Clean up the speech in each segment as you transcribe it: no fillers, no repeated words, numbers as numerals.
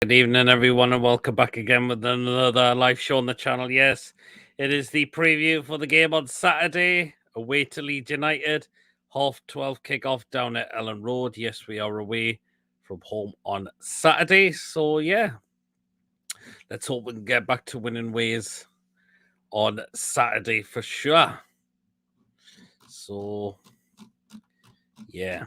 Good evening, everyone, and welcome back again with another live show on the channel. Yes, it is the preview for the game on Saturday, away to Leeds United, 12:30 kickoff down at Elland Road. Yes, we are away from home on Saturday, so yeah, let's hope we can get back to winning ways on Saturday for sure. So, yeah.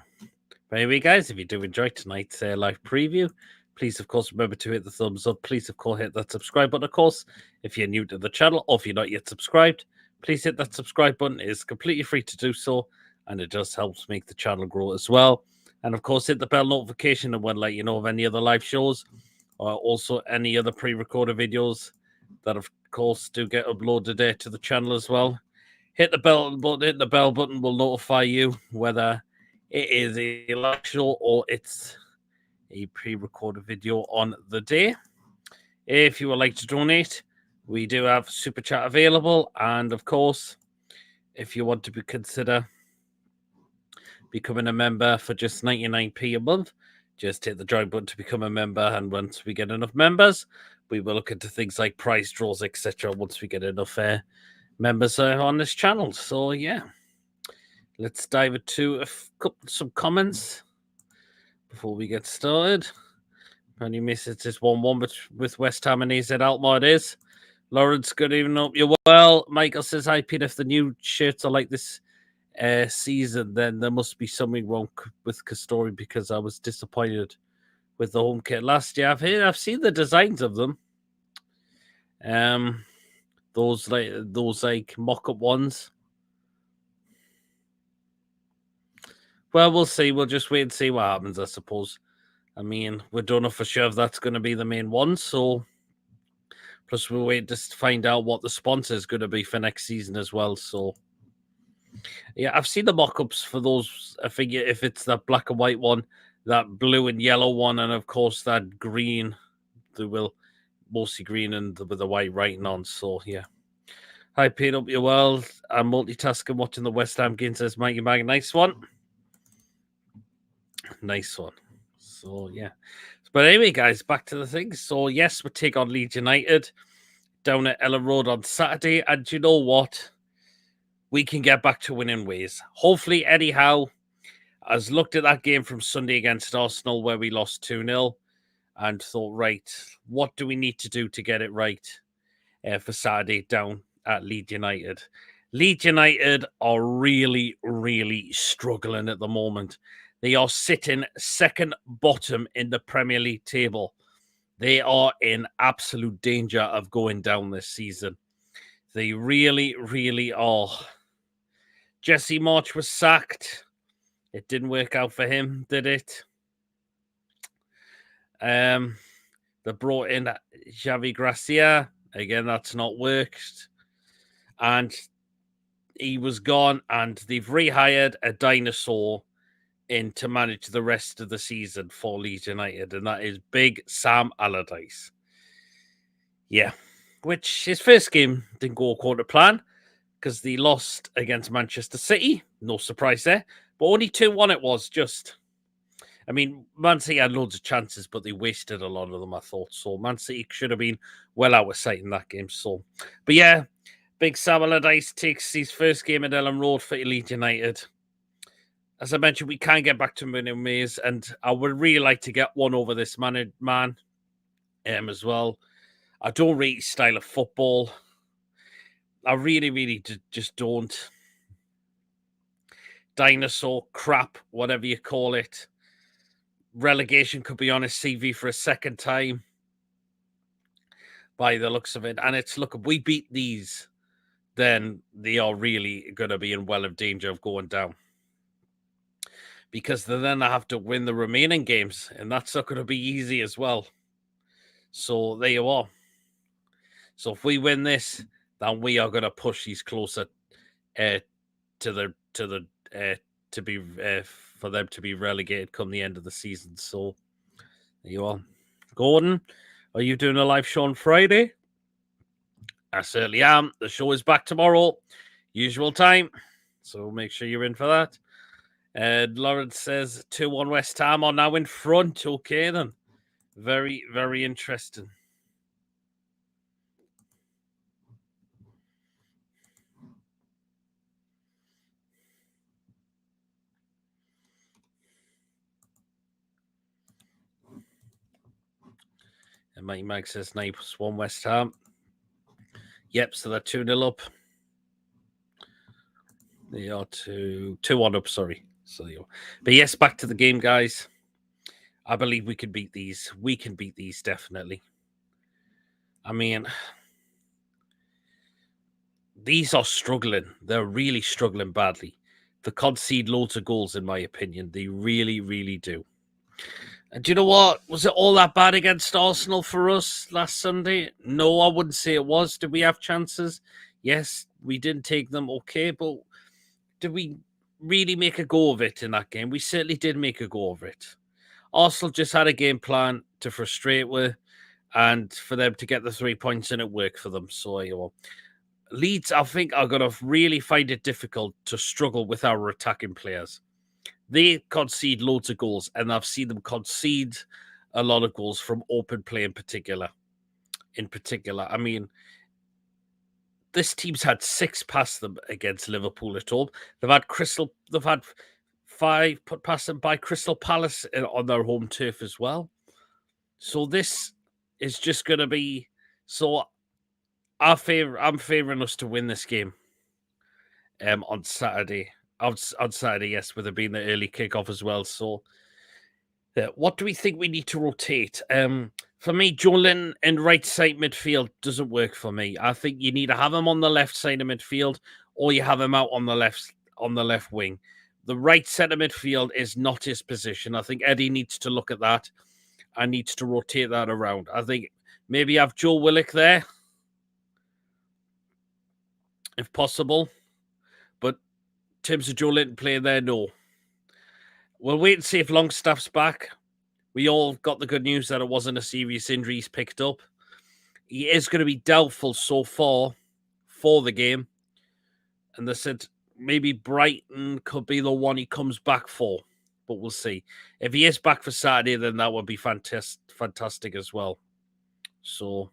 But anyway, guys, if you do enjoy tonight's live preview, please, of course, remember to hit the thumbs up. Please, of course, hit that subscribe button. Of course, if you're new to the channel or if you're not yet subscribed, please hit that subscribe button. It is completely free to do so, and it just helps make the channel grow as well. And, of course, hit the bell notification and we'll let you know of any other live shows or also any other pre-recorded videos that, of course, do get uploaded there to the channel as well. Hit the bell button will notify you whether it is a live show or it's a pre-recorded video on the day. If you would like to donate, we do have super chat available, and of course, if you want to consider becoming a member for just 99p a month, just hit the join button to become a member, and once we get enough members, we will look into things like prize draws, etc. Once we get enough members on this channel. So yeah, let's dive into some comments before we get started. Only misses this 1-1 with West Ham and AZ Alkmaar. It is. Lawrence, good evening. Hope you're well. Michael says, hi, Pete. If the new shirts are like this season, then there must be something wrong with Castori because I was disappointed with the home kit last year. I've seen the designs of them. Those like mock-up ones. Well, we'll see. We'll just wait and see what happens, I suppose. I mean, we don't know for sure if that's going to be the main one, so plus we'll wait to find out what the sponsor is going to be for next season as well. So, yeah, I've seen the mock-ups for those. I figure if it's that black and white one, that blue and yellow one, and of course that green, mostly green and with the white writing on. So, yeah. Hi, Pete, hope you're well. I'm multitasking watching the West Ham game, says Mikey Mag. Nice one. Nice one. So, yeah. But anyway, guys, back to the thing. So, yes, we take on Leeds United down at Elland Road on Saturday. And you know what? We can get back to winning ways. Hopefully, Eddie Howe has looked at that game from Sunday against Arsenal where we lost 2-0 and thought, right, what do we need to do to get it right for Saturday down at Leeds United? Leeds United are really, really struggling at the moment. They are sitting second bottom in the Premier League table. They are in absolute danger of going down this season. They really, really are. Jesse March was sacked. It didn't work out for him, did it? They brought in Xavi Gracia. Again, that's not worked. And he was gone, and they've rehired a dinosaur in to manage the rest of the season for Leeds United, and that is Big Sam Allardyce. Yeah, which his first game didn't go according to plan because they lost against Manchester City. No surprise there, but only 2-1 it was. I mean, Man City had loads of chances, but they wasted a lot of them, I thought. So Man City should have been well out of sight in that game. So, but yeah, Big Sam Allardyce takes his first game at Elland Road for Leeds United. As I mentioned, we can get back to winning ways, and I would really like to get one over this man as well. I don't rate his style of football. I really, really just don't. Dinosaur crap, whatever you call it. Relegation could be on his CV for a second time by the looks of it. And it's, look, if we beat these, then they are really going to be in well of danger of going down. Because then I have to win the remaining games, and that's not going to be easy as well. So there you are. So if we win this, then we are going to push these closer for them to be relegated come the end of the season. So there you are. Gordon, are you doing a live show on Friday? I certainly am. The show is back tomorrow, usual time. So make sure you're in for that. Lawrence says 2-1 West Ham are now in front. Okay, then. Very, very interesting. And Mike Mag says 9+1 West Ham. Yep, so they're 2-0 up. They are 2-1 up, sorry. But yes, back to the game, guys. I believe we can beat these. We can beat these, definitely. I mean, these are struggling. They're really struggling badly. They concede loads of goals, in my opinion. They really, really do. And do you know what? Was it all that bad against Arsenal for us last Sunday? No, I wouldn't say it was. Did we have chances? Yes, we didn't take them. Okay, but did we really make a go of it in that game? We certainly did make a go of it. Arsenal just had a game plan to frustrate with and for them to get the 3 points, and it worked for them. So, Leeds, I think, are going to really find it difficult to struggle with our attacking players. They concede loads of goals, and I've seen them concede a lot of goals from open play in particular. I mean, this team's had 6 past them against Liverpool at home. They've had 5 put past them by Crystal Palace on their home turf as well. So this is just going to be so. I'm favouring us to win this game. On Saturday. On Saturday, yes, with it being the early kickoff as well. So, what do we think we need to rotate? For me, Joe Linton in right side midfield doesn't work for me. I think you need to have him on the left side of midfield, or you have him out on the left wing. The right centre midfield is not his position. I think Eddie needs to look at that and needs to rotate that around. I think maybe have Joe Willock there, if possible. But in terms of Joe Linton playing there, no. We'll wait and see if Longstaff's back. We all got the good news that it wasn't a serious injury he's picked up. He is going to be doubtful so far for the game. And they said maybe Brighton could be the one he comes back for. But we'll see. If he is back for Saturday, then that would be fantastic as well. So,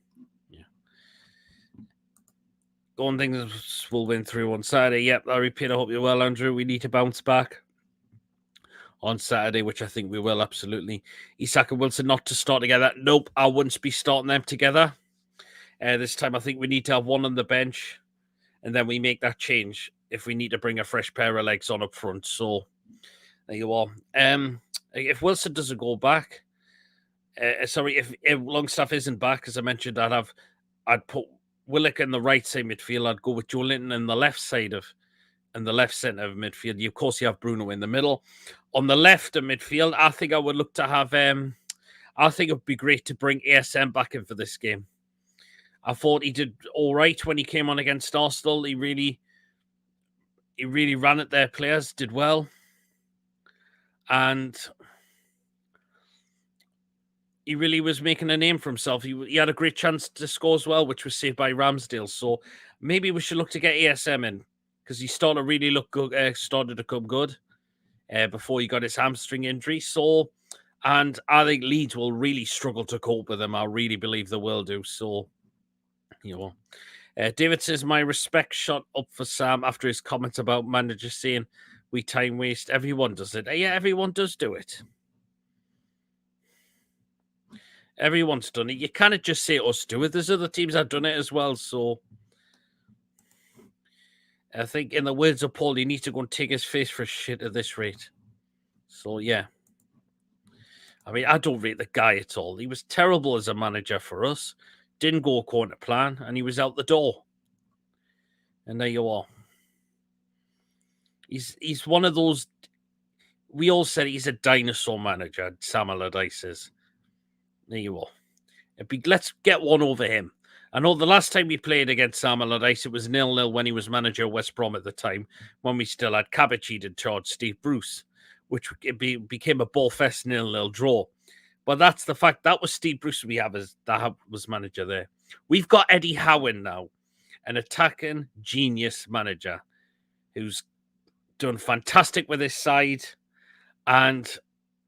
yeah. Going things will win through on Saturday. Yep, I repeat, I hope you're well, Andrew. We need to bounce back on Saturday, which I think we will, absolutely. Isak and Wilson not to start together. Nope, I wouldn't be starting them together. This time, I think we need to have one on the bench, and then we make that change if we need to bring a fresh pair of legs on up front. So, there you are. If Wilson doesn't go back, if Longstaff isn't back, as I mentioned, I'd put Willock in the right side midfield. I'd go with Joe Linton in the left side and the left centre of midfield. Of course, you have Bruno in the middle. On the left of midfield, I think I would look to have. I think it would be great to bring ASM back in for this game. I thought he did all right when he came on against Arsenal. He really ran at their players, did well, and he really was making a name for himself. He had a great chance to score as well, which was saved by Ramsdale. So maybe we should look to get ASM in because he started to really look good. Started to come good before he got his hamstring injury. So, and I think Leeds will really struggle to cope with him. I really believe they will do. So, David says, my respect shot up for Sam after his comments about managers saying we time waste. Everyone does it. Yeah, everyone does do it. Everyone's done it. You can't just say us do it. There's other teams that have done it as well. So I think, in the words of Paul, he needs to go and take his face for shit at this rate. So, yeah. I mean, I don't rate the guy at all. He was terrible as a manager for us. Didn't go according to plan, and he was out the door. And there you are. He's one of those. We all said he's a dinosaur manager, Sam Allardyce is. There you are. Let's get one over him. I know the last time we played against Sam Allardyce, it was 0-0 when he was manager of West Brom at the time, when we still had Cabbageed in charge, Steve Bruce, which became a ball-fest 0-0 draw. But that's the fact. That was Steve Bruce that was manager there. We've got Eddie Howen now, an attacking genius manager who's done fantastic with his side, and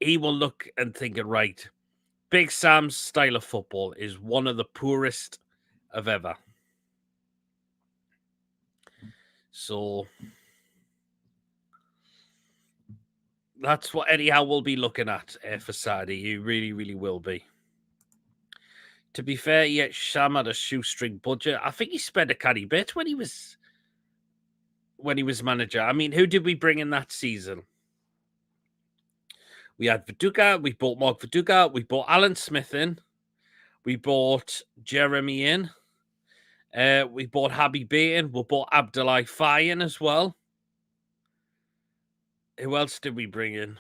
he will look and think, right, Big Sam's style of football is one of the poorest of ever. So that's what anyhow we'll be looking at for Saturday. You really, really will be. To be fair, yeah, Sham had a shoestring budget. I think he spent a canny bit when he was manager. I mean, who did we bring in that season? We had Viduka. We bought Mark Viduka. We bought Alan Smith in. We bought Jeremy in. We bought Habib in. We bought Abdullah Faye in as well. Who else did we bring in?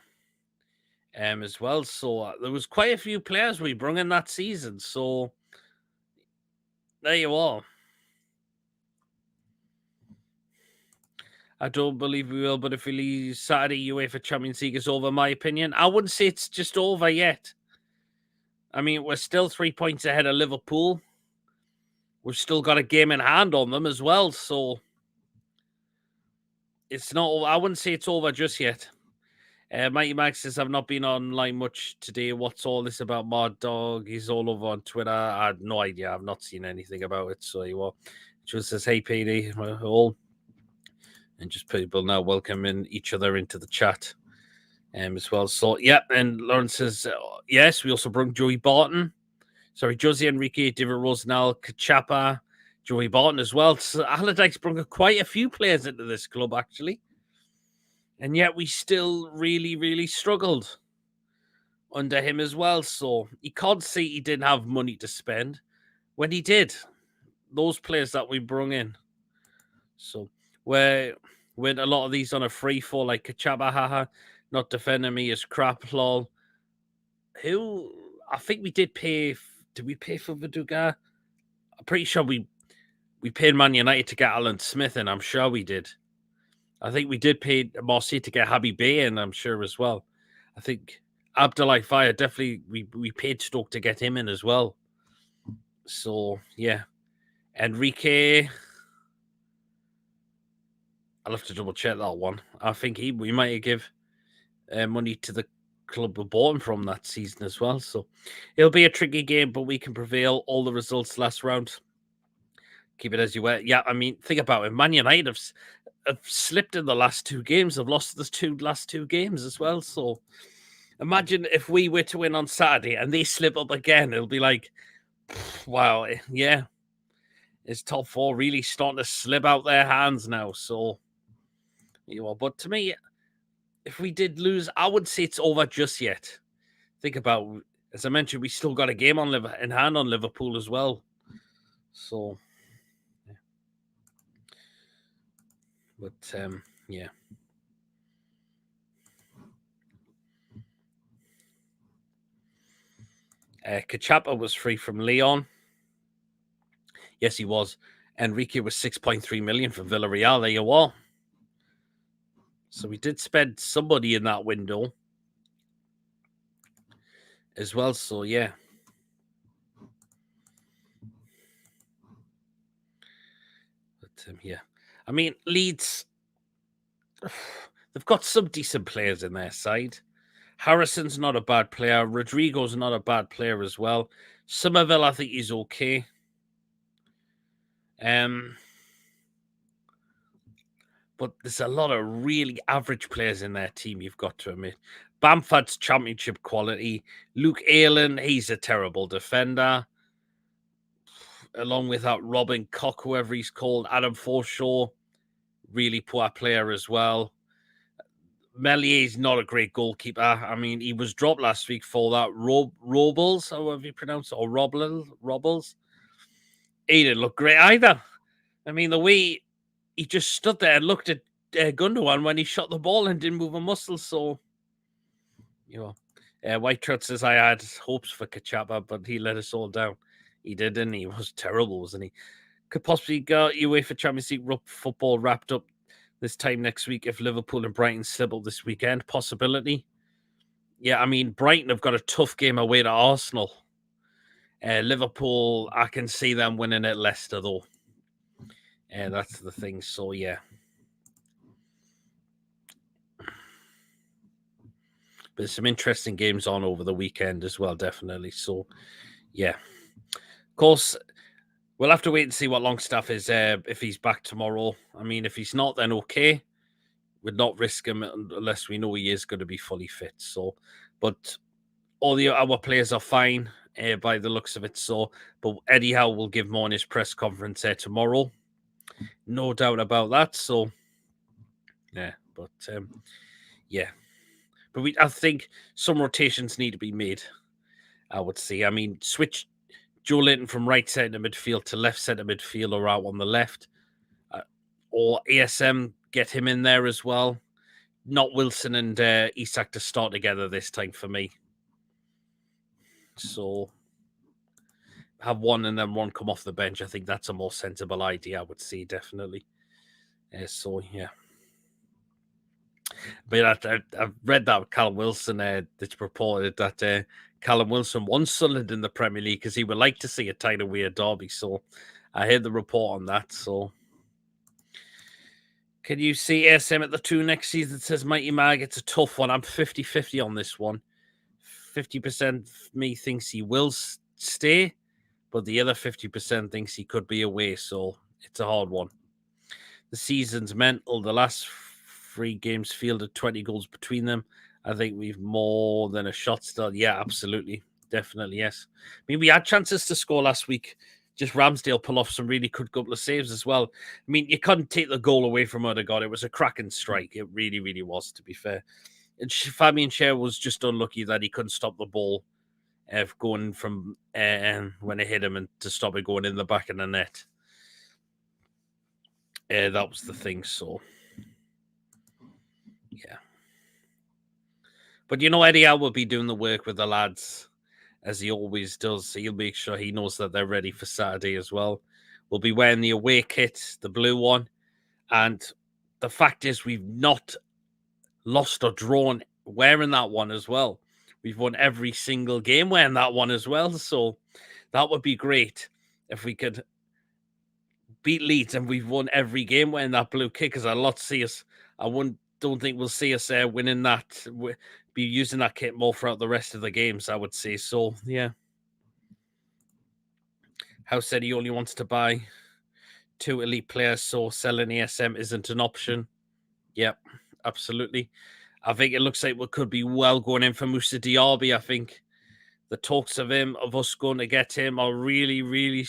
As well. So there was quite a few players we brought in that season. So there you are. I don't believe we will, but if we leave Saturday, UEFA Champions League is over, my opinion. I wouldn't say it's just over yet. I mean, we're still 3 points ahead of Liverpool. We've still got a game in hand on them as well, so it's not. I wouldn't say it's over just yet. Mighty Max says, I've not been online much today. What's all this about Mod Dog? He's all over on Twitter. I had no idea. I've not seen anything about it. So you are. Just says, hey, PD, all. And just people now welcoming each other into the chat as well. So, yeah. And Lawrence says, yes, we also brought Joey Barton. Sorry, Jose Enrique, David Rosenal, Kachapa, Joey Barton as well. So Allardyce brought quite a few players into this club, actually. And yet we still really, really struggled under him as well. So he can't say he didn't have money to spend when he did. Those players that we brought in. So we're with a lot of these on a free fall, like Kachaba, haha, not defending me as crap, lol. Who I think we did pay. Did we pay for Viduka? I'm pretty sure we paid Man United to get Alan Smith in. I'm sure we did. I think we did pay Marseille to get Habib in, I'm sure as well. I think Abdullah Fire definitely we paid Stoke to get him in as well. So yeah. Enrique, I'll have to double check that one. I think we might give money to the club we bought him from that season as well. So it'll be a tricky game, but we can prevail. All the results last round. Keep it as you were. Yeah, I mean, think about it. Man United have slipped in the last two games. They've lost the last two games as well. So imagine if we were to win on Saturday and they slip up again. It'll be like, wow, yeah. Is top four really starting to slip out their hands now? So, you know, but to me, if we did lose, I wouldn't say it's over just yet. Think about, as I mentioned, we still got a game in hand on Liverpool as well. So, yeah. But yeah. Kachapa was free from Leon. Yes, he was. Enrique was 6.3 million from Villarreal. There you are. So we did spend somebody in that window as well. So yeah. But yeah. I mean, Leeds, they've got some decent players in their side. Harrison's not a bad player. Rodrigo's not a bad player as well. Somerville, I think he's okay. But there's a lot of really average players in their team, you've got to admit. Bamford's championship quality. Luke Aylan, he's a terrible defender. Along with that Robin Koch, whoever he's called. Adam Forshaw, really poor player as well. Mellier's not a great goalkeeper. I mean, he was dropped last week for that Robles, however you pronounce it, or Robles. He didn't look great either. I mean, the way he just stood there and looked at Gundogan when he shot the ball and didn't move a muscle. So, you know, White Trout says I had hopes for Kachapa, but he let us all down. He did, didn't he? He was terrible, wasn't he? Could possibly get UEFA Champions League football wrapped up this time next week if Liverpool and Brighton slip up this weekend. Possibility. Yeah, I mean, Brighton have got a tough game away to Arsenal. Liverpool, I can see them winning at Leicester, though. That's the thing. So, yeah. But some interesting games on over the weekend as well, definitely. So, yeah. Of course, we'll have to wait and see what Longstaff is, if he's back tomorrow. I mean, if he's not, then okay. We'd not risk him unless we know he is going to be fully fit. So, but all our players are fine by the looks of it. So, but Eddie Howe will give more in his press conference tomorrow. No doubt about that. So, yeah, but yeah. But I think some rotations need to be made, I would say. I mean, switch Joe Linton from right centre midfield to left centre midfield or out on the left. Or ASM, get him in there as well. Not Wilson and Isak to start together this time for me. So have one and then one come off the bench. I think that's a more sensible idea, I would say, definitely. So, yeah. But I've read that with Callum Wilson. It's reported that Callum Wilson wants Sunderland in the Premier League because he would like to see a title away at Derby. So I heard the report on that. So can you see SM at the 2 next season? Says Mighty Mag. It's a tough one. I'm 50-50 on this one. 50% me thinks he will stay, but the other 50% thinks he could be away. So it's a hard one. The season's mental. The last 3 games fielded 20 goals between them. I think we've more than a shot still. Yeah, absolutely. Definitely, yes. I mean, we had chances to score last week. Just Ramsdale pull off some really good couple of saves as well. I mean, you couldn't take the goal away from Odegaard. It was a cracking strike. It really, really was, to be fair. And Fabian Schär was just unlucky that he couldn't stop the ball going from when it hit him and to stop it going in the back of the net. That was the thing, so... Yeah. But you know, Eddie Howe will be doing the work with the lads, as he always does. So he'll make sure he knows that they're ready for Saturday as well. We'll be wearing the away kit, the blue one. And the fact is, we've not lost or drawn wearing that one as well. We've won every single game wearing that one as well. So that would be great if we could beat Leeds and we've won every game wearing that blue kit, because I'd love to see us. Don't think we'll see us winning that, be using that kit more throughout the rest of the games, I would say. So, yeah. House said he only wants to buy 2 elite players, so selling ASM isn't an option. Yep, absolutely. I think it looks like we could be well going in for Moussa Diaby. I think the talks of us going to get him are really, really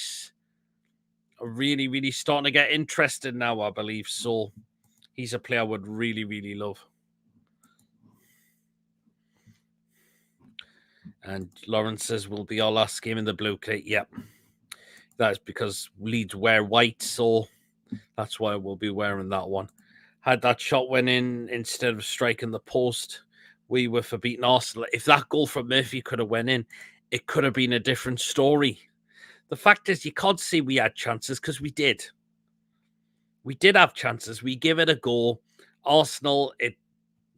starting to get interested now, I believe. So he's a player I would really, really love. And Lawrence says will be our last game in the blue kit. Yep. That's because Leeds wear white, so that's why we'll be wearing that one. Had that shot went in instead of striking the post, we were for beating Arsenal. If that goal from Murphy could have went in, it could have been a different story. The fact is, you can't say we had chances because we did. We did have chances. We give it a go. Arsenal,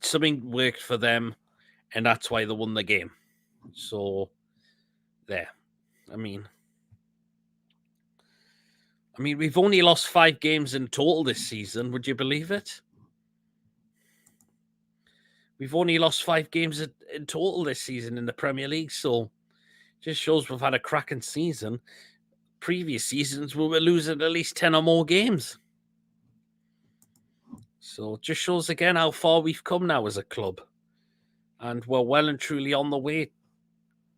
something worked for them, and that's why they won the game. So, there. I mean, we've only lost 5 games in total this season. Would you believe it? We've only lost 5 games in total this season in the Premier League. So, just shows we've had a cracking season. Previous seasons, we were losing at least 10 or more games. So, it just shows again how far we've come now as a club. And we're well and truly on the way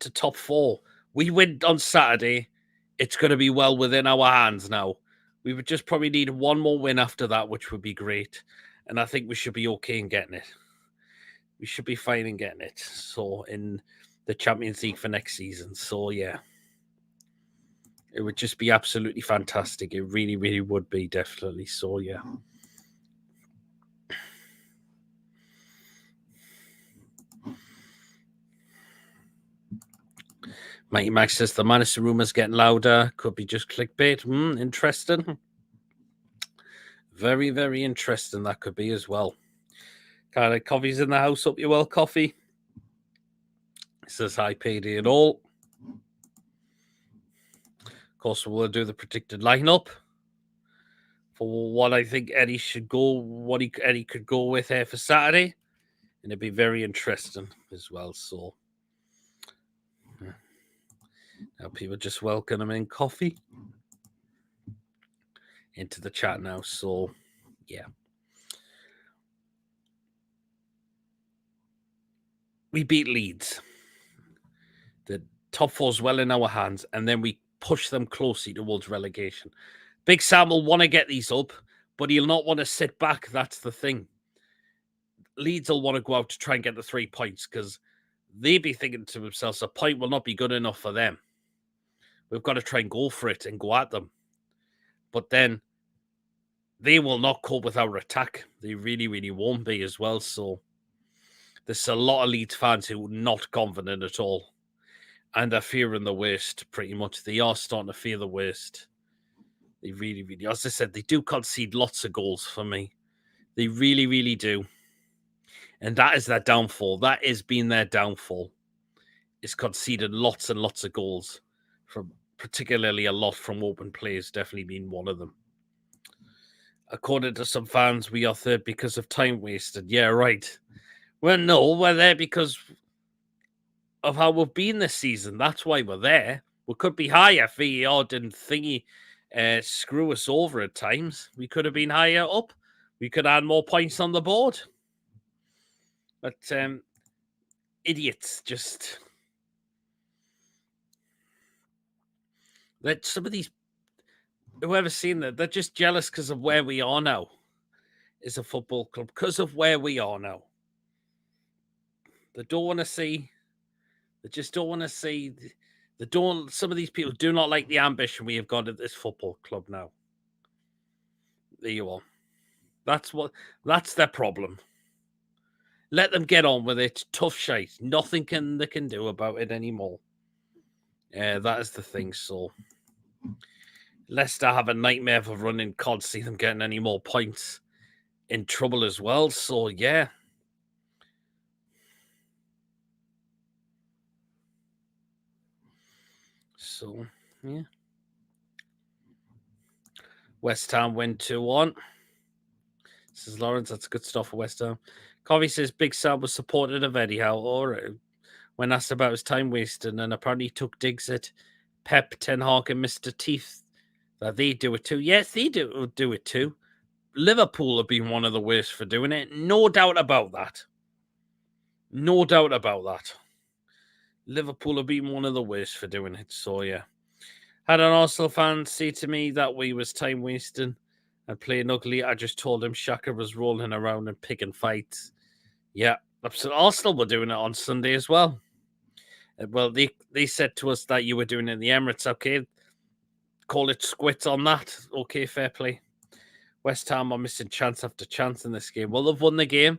to top 4. We win on Saturday. It's going to be well within our hands now. We would just probably need one more win after that, which would be great. And I think we should be okay in getting it. We should be fine in getting it. So in the Champions League for next season. So, yeah. It would just be absolutely fantastic. It really, really would be, definitely. So, yeah. Mighty Max says the Madison rumours getting louder. Could be just clickbait. Interesting. Very, very interesting that could be as well. Kind of coffee's in the house. Up you well, coffee. It says hi, payday and all. Of course, we'll do the predicted lineup for what I think Eddie should go, Eddie could go with here for Saturday. And it'd be very interesting as well. So now people just welcome in coffee into the chat now. So yeah. We beat Leeds. The top four's well in our hands, and then we push them closely towards relegation. Big Sam will want to get these up, but he'll not want to sit back. That's the thing. Leeds will want to go out to try and get the 3 points because they'll be thinking to themselves, a point will not be good enough for them. We've got to try and go for it and go at them. But then they will not cope with our attack. They really, really won't be as well. So there's a lot of Leeds fans who are not confident at all. And they're fearing the worst, pretty much. They are starting to fear the worst. They really, really, as I said, they do concede lots of goals for me. They really, really do. And that is their downfall. That has been their downfall. It's conceded lots and lots of goals, from particularly a lot from open plays, definitely being one of them. According to some fans, we are third because of time wasted. Yeah, right. Well, no, we're there because of how we've been this season. That's why we're there. We could be higher. VAR didn't screw us over at times. We could have been higher up. We could add more points on the board. But idiots just... That some of these... Whoever's seen that, they're just jealous because of where we are now as a football club. Because of where we are now. They don't want to see... They just don't want to see... Some of these people do not like the ambition we have got at this football club now. There you are. That's their problem. Let them get on with it. Tough shite. Nothing they can do about it anymore. That is the thing. So Leicester have a nightmare of a running. Can't see them getting any more points. In trouble as well. So yeah. So yeah. West Ham win 2-1. Says Lawrence, that's good stuff for West Ham. Covey says Big Sam was supported of Eddie Howe, or when asked about his time wasted, and apparently took digs at Pep, Ten Hag, and Mr. Teeth. That they do it too. Yes, they do it too. Liverpool have been one of the worst for doing it. No doubt about that. No doubt about that. Liverpool have been one of the worst for doing it. So yeah. Had an Arsenal fan say to me that we was time wasting and playing ugly. I just told him Shaka was rolling around and picking fights. Yeah, Arsenal were doing it on Sunday as well. Well, they said to us that you were doing it in the Emirates. Okay, call it squits on that. Okay, fair play. West Ham are missing chance after chance in this game. Well, they've won the game,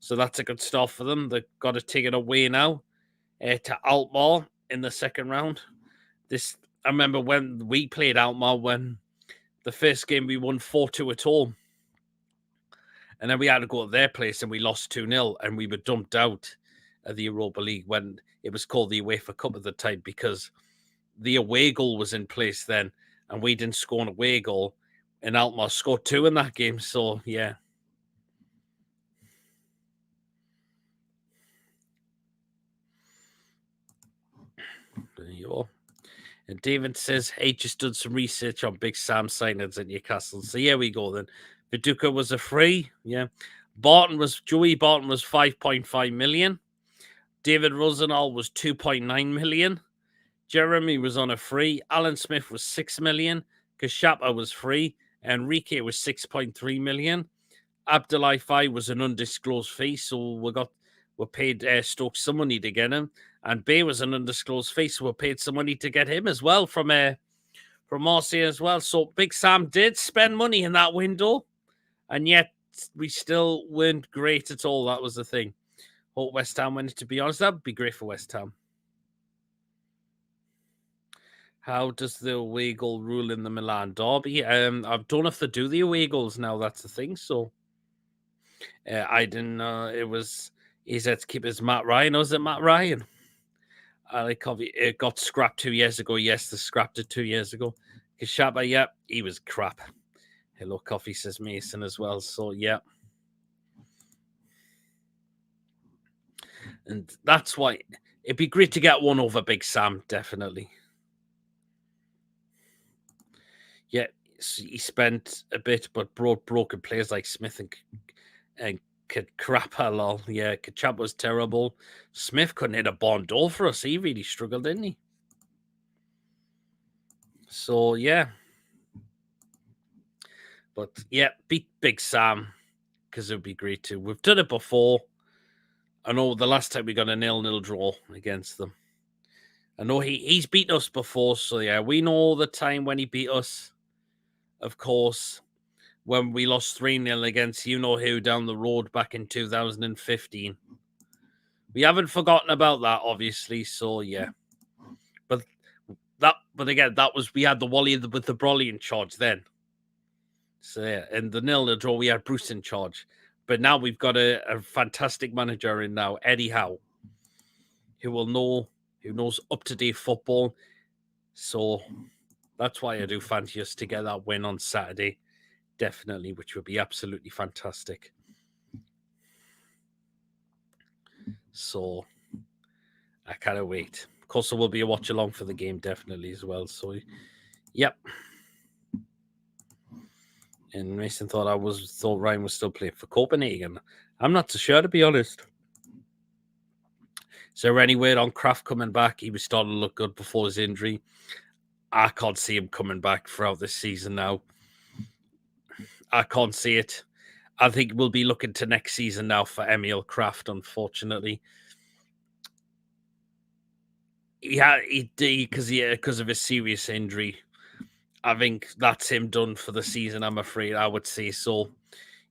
so that's a good start for them. They've got to take it away now to Alkmaar in the second round. I remember when we played Alkmaar, when the first game we won 4-2 at home. And then we had to go to their place and we lost 2-0 and we were dumped out of the Europa League when it was called the UEFA Cup at the time because the away goal was in place then and we didn't score an away goal and Alkmaar scored 2 in that game. So, yeah. There you are. And David says, hey, just done some research on Big Sam signings at Newcastle. So, here we go then. Viduka was a free. Yeah. Joey Barton was 5.5 million. David Rosenall was 2.9 million. Jeremy was on a free. Alan Smith was 6 million. Kashapa was free. Enrique was 6.3 million. Abdullah Fai was an undisclosed fee, so we paid Stoke some money to get him. And Bay was an undisclosed fee, so we paid some money to get him as well from Marseille as well. So Big Sam did spend money in that window, and yet we still weren't great at all. That was the thing. Hope West Ham win it, to be honest. That would be great for West Ham. How does the away goal rule in the Milan derby? I don't know if they do the away goals now. That's the thing. So I didn't know it was. He said to keep his Matt Ryan. Was it Matt Ryan? It got scrapped 2 years ago. Yes, they scrapped it 2 years ago. Kashaba, yeah, he was crap. Hello, Coffee, says Mason as well. So, yeah. And that's why it'd be great to get one over Big Sam, definitely. Yeah, he spent a bit, but brought broken players like Smith and Krapper, lol. Yeah, Kachap was terrible. Smith couldn't hit a barn door for us. He really struggled, didn't he? So, yeah. But, yeah, beat Big Sam, because it would be great too. We've done it before. I know the last time we got a 0-0 draw against them. I know he's beat us before, so yeah, we know the time when he beat us. Of course, when we lost 3-0 against you know who down the road back in 2015. We haven't forgotten about that, obviously, so yeah. But again, that was we had the Wally with the Brolly in charge then. So yeah, and the 0-0 draw, we had Bruce in charge. But now we've got a fantastic manager in now, Eddie Howe, who knows up to date football. So that's why I do fancy us to get that win on Saturday, definitely, which would be absolutely fantastic. So I cannot wait. Of course, there will be a watch along for the game, definitely as well. So, yep. And Mason thought Ryan was still playing for Copenhagen. I'm not so sure, to be honest. Is there any word on Kraft coming back? He was starting to look good before his injury. I can't see him coming back throughout this season now. I can't see it. I think we'll be looking to next season now for Emil Kraft, unfortunately. Yeah, because of his serious injury. I think that's him done for the season, I'm afraid. I would say so.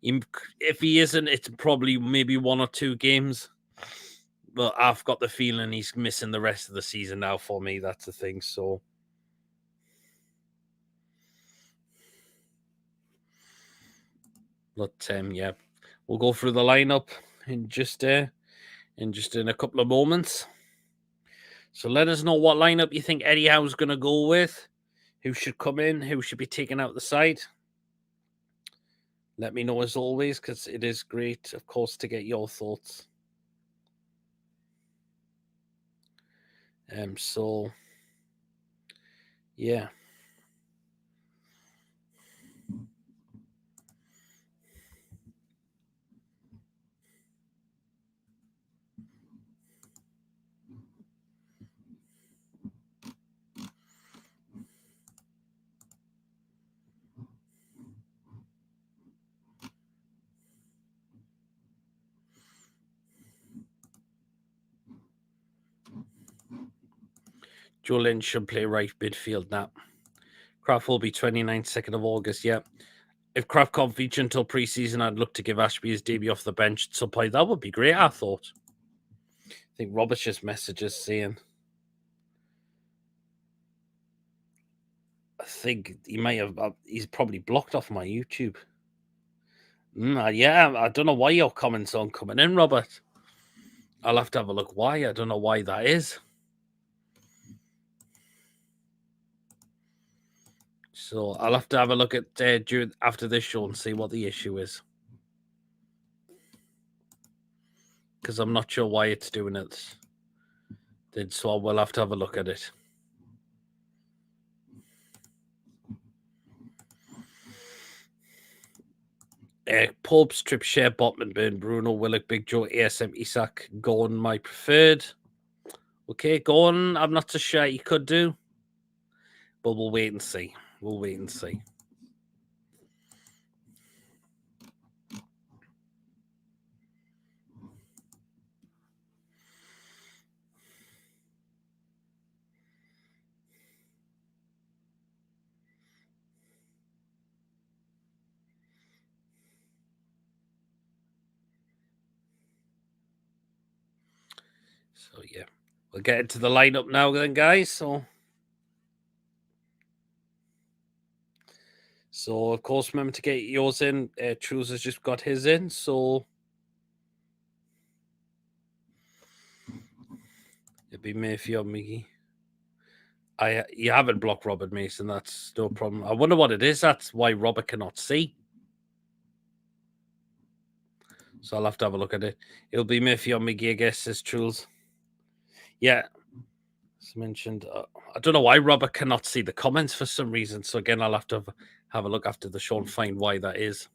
If he isn't, it's probably maybe 1 or 2 games. But I've got the feeling he's missing the rest of the season now for me. That's the thing. So, but yeah, we'll go through the lineup in just in a couple of moments. So let us know what lineup you think Eddie Howe's going to go with. Who should come in? Who should be taken out the side? Let me know as always, because it is great, of course, to get your thoughts. So yeah. Joe Lynch should play right midfield now. Kraft will be 29th, 2nd of August, yeah. If Kraft can't feature until pre-season, I'd look to give Ashby his debut off the bench at some point. That would be great, I thought. I think Robert's just messages saying... I think he might have... he's probably blocked off my YouTube. Yeah, I don't know why your comments aren't coming in, Robert. I'll have to have a look why. I don't know why that is. So I'll have to have a look at after this show and see what the issue is. Because I'm not sure why it's doing it. So I will have to have a look at it. Pope's, Trip, Share, Botman, Burn, Bruno, Willock, Big Joe, ASM, Isak, Gordon, my preferred. Okay, Gordon, I'm not so sure he could do. But we'll wait and see. We'll wait and see. So, yeah. We'll get into the lineup now then, guys. So of course, remember to get yours in. Trues has just got his in, so it'd be Mayfield or Miggy. You haven't blocked Robert Mason. That's no problem. I wonder what it is. That's why Robert cannot see. So I'll have to have a look at it. It'll be Murphy on McGee, I guess, says Truls. Yeah. As mentioned, I don't know why Robert cannot see the comments for some reason. So again, I'll have to have a look after the show and find why that is.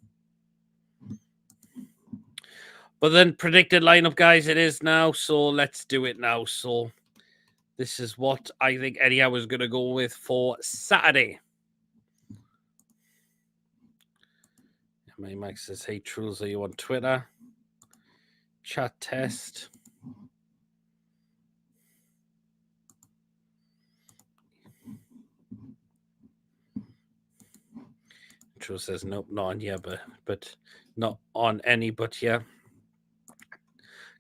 But then predicted lineup, guys, it is now. So let's do it now. So this is what I think Eddie Howe is going to go with for Saturday. My Mike says, hey, Truls, are you on Twitter? Chat test. Truls says, nope, not on here, but not on any, but yeah.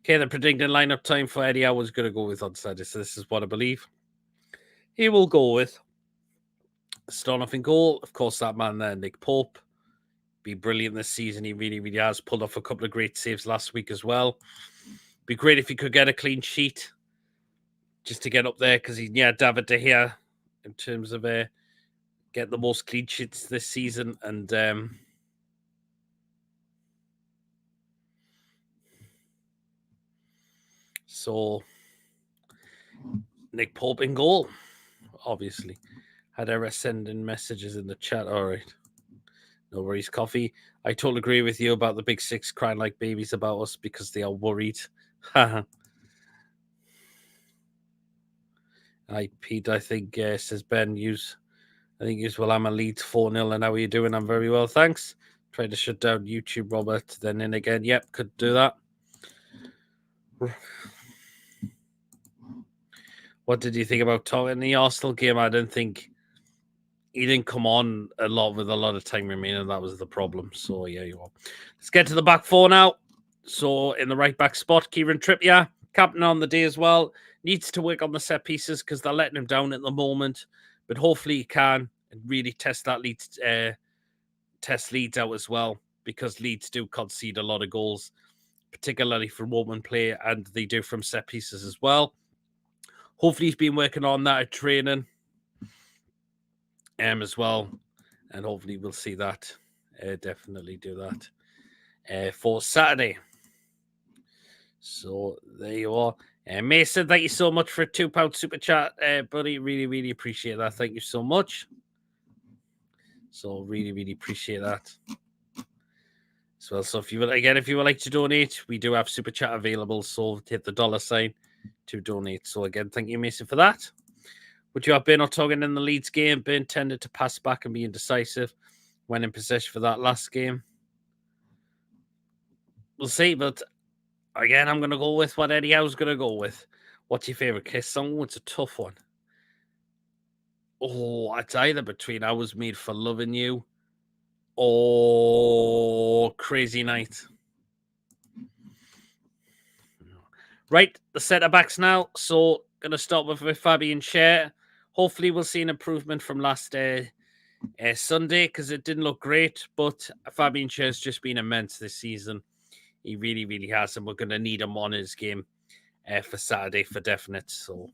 Okay, the predicted lineup time for Eddie I was going to go with on Saturday. So this is what I believe he will go with. Starting off in goal, of course, that man there, Nick Pope. Be brilliant this season. He really, really has pulled off a couple of great saves last week as well. Be great if he could get a clean sheet just to get up there because David De Gea in terms of get the most clean sheets this season. And so Nick Pope in goal, obviously. Had Era sending messages in the chat. All right. No worries, Coffee. I totally agree with you about the big six crying like babies about us because they are worried. Hi, Pete. I think, says Ben, I think I'm a Leeds 4-0. And how are you doing? I'm very well, thanks. Tried to shut down YouTube, Robert. Then in again. Yep, could do that. What did you think about talking in the Arsenal game? I don't think he didn't come on a lot with a lot of time remaining. That was the problem. So, yeah, you are. Let's get to the back four now. So, in the right back spot, Kieran Trippier, captain on the day as well. Needs to work on the set pieces because they're letting him down at the moment. But hopefully he can and really test that Leeds, out as well because Leeds do concede a lot of goals, particularly from open play, and they do from set pieces as well. Hopefully he's been working on that at training as well. And hopefully we'll see that. Definitely do that for Saturday. So there you are. Mason, thank you so much for a £2 super chat, buddy. Really, really appreciate that. Thank you so much. So really, really appreciate that as well. So if you would like to donate, we do have super chat available. So hit the $sign to donate. So again, thank you, Mason, for that. Would you have been O'Togan in the Leeds game? Been tended to pass back and be indecisive when in possession for that last game. We'll see, but again, I'm going to go with what Eddie Howe's going to go with. What's your favourite Kiss song? It's a tough one. Oh, it's either between I Was Made for Loving You or Crazy Night. Right, the centre-backs now. So, going to start with Fabian Schär. Hopefully, we'll see an improvement from last Sunday because it didn't look great. But Fabian Schär's just been immense this season. He really, really has. And we're going to need him on his game for Saturday for definite. So,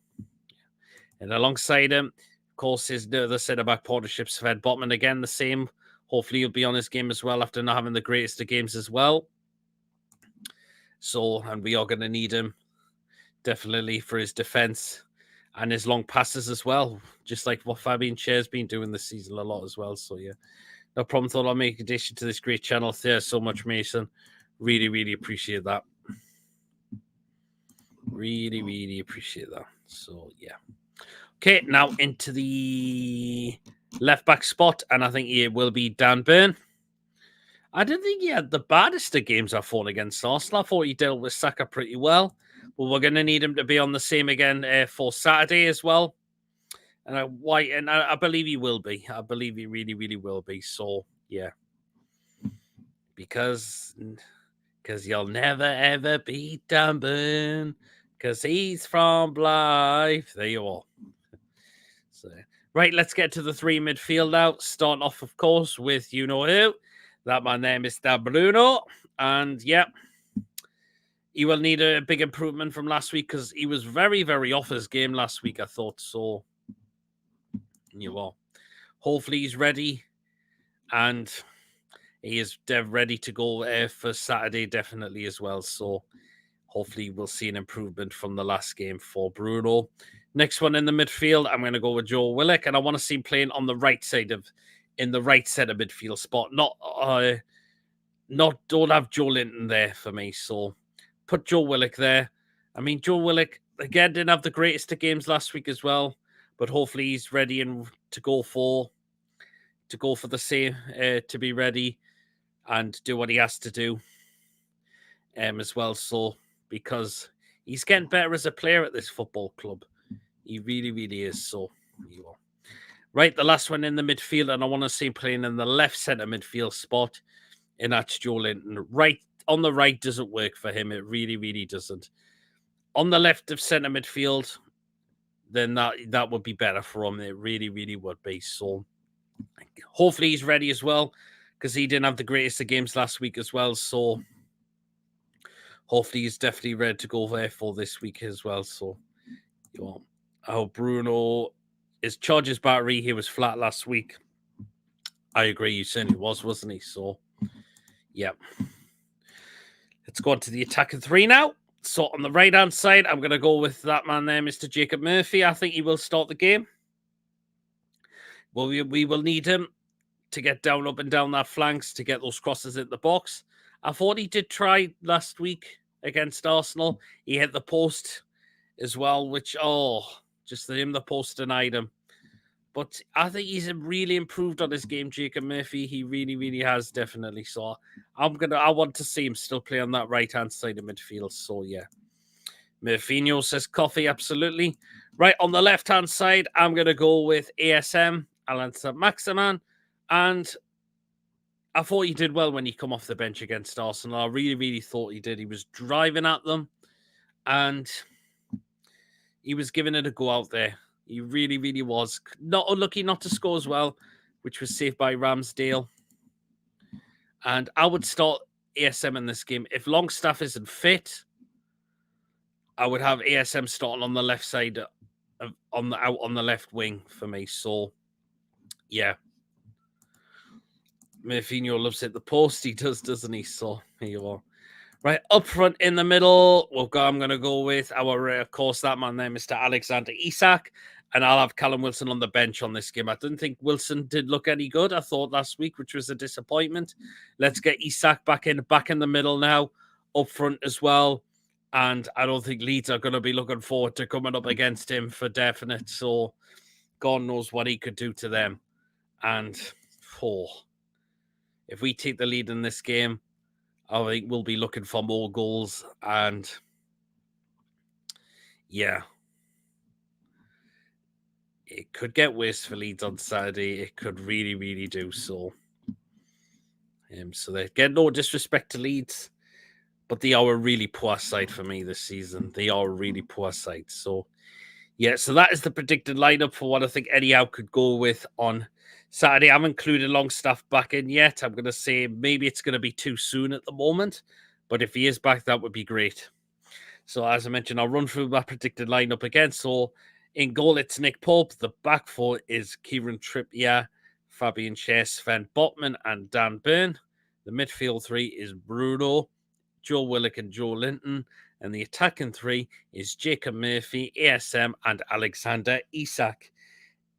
and alongside him, of course, his other centre-back partnership, Sven Botman, again, the same. Hopefully, he'll be on his game as well after not having the greatest of games as well. So, and we are going to need him definitely for his defence and his long passes as well, just like what Fabian Schär's been doing this season a lot as well. So, yeah, no problem. Thought I'll make addition to this great channel. Thanks so much, Mason. Really, really appreciate that. Really, really appreciate that. So, yeah. Okay, now into the left-back spot, and I think it will be Dan Burn. I didn't think he had the baddest of games I fought against Arsenal. I thought he dealt with Saka pretty well. But we're going to need him to be on the same again for Saturday as well. And I believe he will be. I believe he really, really will be. So, yeah. Because you'll never, ever beat Dan Burn. Because he's from Blythe. There you are. So, right, let's get to the three midfield now. Starting off, of course, with you know who. That my name is Mr. Bruno. And, yeah, he will need a big improvement from last week because he was very, very off his game last week, I thought. So, you are. Hopefully he's ready. And he is ready to go for Saturday, definitely as well. So hopefully we'll see an improvement from the last game for Bruno. Next one in the midfield, I'm going to go with Joe Willock, and I want to see him playing on the right side in the right centre midfield spot. Don't have Joe Linton there for me. So put Joe Willock there. I mean, Joe Willock again didn't have the greatest of games last week as well, but hopefully he's ready and to go for the same, to be ready and do what he has to do as well. So because he's getting better as a player at this football club. He really, really is. So, right, the last one in the midfield, and I want to see him playing in the left centre midfield spot, and that's Joe Linton. Right on the right doesn't work for him. It really, really doesn't. On the left of centre midfield, then that would be better for him. It really, really would be. So, hopefully he's ready as well, because he didn't have the greatest of games last week as well. So, hopefully he's definitely ready to go there for this week as well. So, Bruno, his charges battery, he was flat last week. I agree, you certainly was, wasn't he? So, yeah. Let's go on to the attacking three now. So, on the right-hand side, I'm going to go with that man there, Mr. Jacob Murphy. I think he will start the game. Well, we will need him to get down, up and down that flanks to get those crosses in the box. I thought he did try last week against Arsenal. He hit the post as well, which, just the post denied him. But I think he's really improved on his game, Jacob Murphy. He really, really has, definitely. So I want to see him still play on that right-hand side of midfield. So, yeah. Murphinho says coffee, absolutely. Right, on the left-hand side, I'm going to go with ASM, Alan Saint-Maximin. And I thought he did well when he come off the bench against Arsenal. I really, really thought he did. He was driving at them. And he was giving it a go out there. He really, really was. Not unlucky not to score as well, which was saved by Ramsdale. And I would start ASM in this game. If Longstaff isn't fit, I would have ASM starting on the left side, out on the left wing for me. So, yeah. Murphinho loves it the post. He does, doesn't he? So, here you are. Right, up front in the middle, I'm going to go with of course, that man there, Mr. Alexander Isak. And I'll have Callum Wilson on the bench on this game. I didn't think Wilson did look any good, I thought, last week, which was a disappointment. Let's get Isak back in the middle now, up front as well. And I don't think Leeds are going to be looking forward to coming up against him for definite. So God knows what he could do to them. And if we take the lead in this game, I think we'll be looking for more goals. And yeah, it could get worse for Leeds on Saturday. It could really, really do so. So they get no disrespect to Leeds, but they are a really poor side for me this season. They are a really poor side. So, yeah, so that is the predicted lineup for what I think Eddie Howe could go with on Saturday. I haven't included Longstaff back in yet. I'm going to say maybe it's going to be too soon at the moment, but if he is back, that would be great. So, as I mentioned, I'll run through my predicted lineup again. So, in goal, it's Nick Pope. The back four is Kieran Trippier, Fabian Schär, Sven Botman, and Dan Burn. The midfield three is Bruno, Joe Willock, and Joe Linton. And the attacking three is Jacob Murphy, ASM, and Alexander Isak.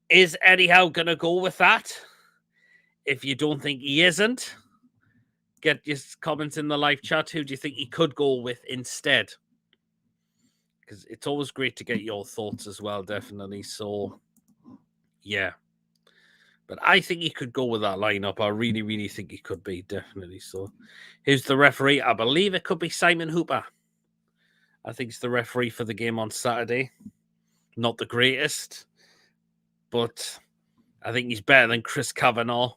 Is Eddie Howe going to go with that? If you don't think he isn't, get your comments in the live chat. Who do you think he could go with instead? Because it's always great to get your thoughts as well, definitely. So, yeah. But I think he could go with that lineup. I really, really think he could be, definitely. So, here's the referee. I believe it could be Simon Hooper. I think he's the referee for the game on Saturday. Not the greatest, but I think he's better than Chris Kavanagh.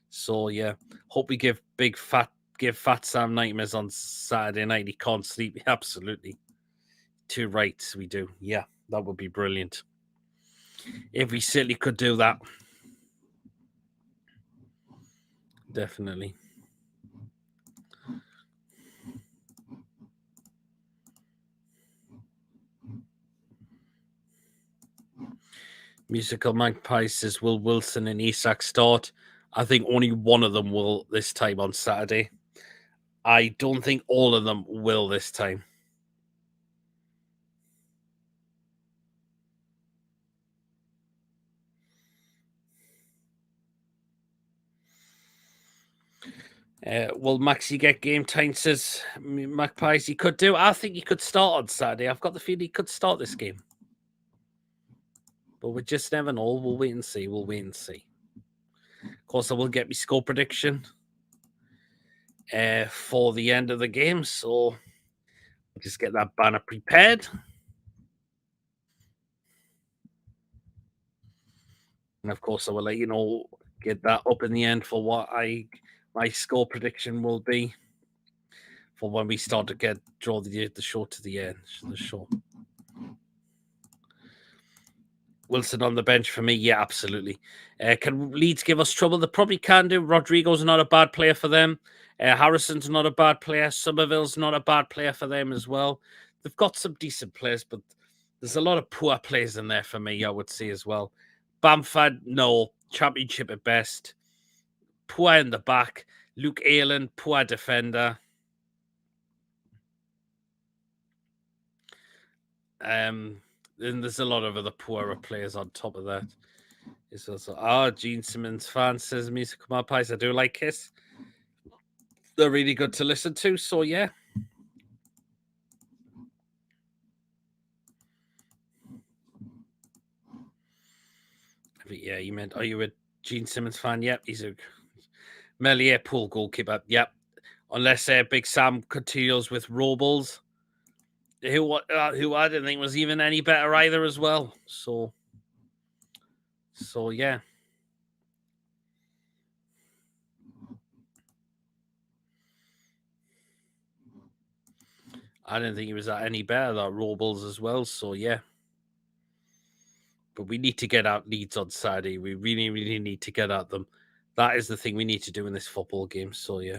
So, yeah. Hope we give Fat Sam nightmares on Saturday night. He can't sleep. Absolutely. 2 rights we do. Yeah, that would be brilliant. If we certainly could do that. Definitely. Musical Magpie says, will Wilson and Isak start? I think only one of them will this time on Saturday. I don't think all of them will this time. Will Maxi get game time? Says Magpies. He could do. I think he could start on Saturday. I've got the feeling he could start this game. But we just never know. We'll wait and see. We'll wait and see. Of course, I will get my score prediction for the end of the game. So I'll just get that banner prepared. And of course, I will let you know, get that up in the end for what my score prediction will be for when we start to draw the show to the end. The show. Wilson on the bench for me, yeah, absolutely. Can Leeds give us trouble? They probably can do. Rodrigo's not a bad player for them. Harrison's not a bad player. Somerville's not a bad player for them as well. They've got some decent players, but there's a lot of poor players in there for me, I would say as well. Bamford, no. Championship at best. Poor in the back. Luke Aylan, poor defender. Then there's a lot of other poorer players on top of that. It's also, Gene Simmons fan says music come up. I do like Kiss. They're really good to listen to. So yeah. But yeah, you meant, are you a Gene Simmons fan? Yep, he's a Melier pool goalkeeper. Yep. Unless Big Sam continues with Robles, who I didn't think was even any better either as well. So yeah. I didn't think he was any better, that Robles as well. So yeah. But we need to get out Leeds on Saturday. We really, really need to get at them. That is the thing we need to do in this football game. So yeah.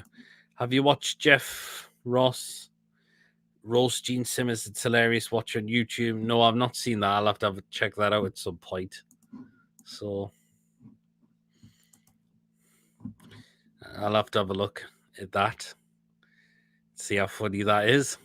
Have you watched Jeff Ross roast Gene Simmons? It's hilarious. Watch on YouTube. No, I've not seen that. I'll have to check that out at some point. So I'll have to have a look at that. See how funny that is.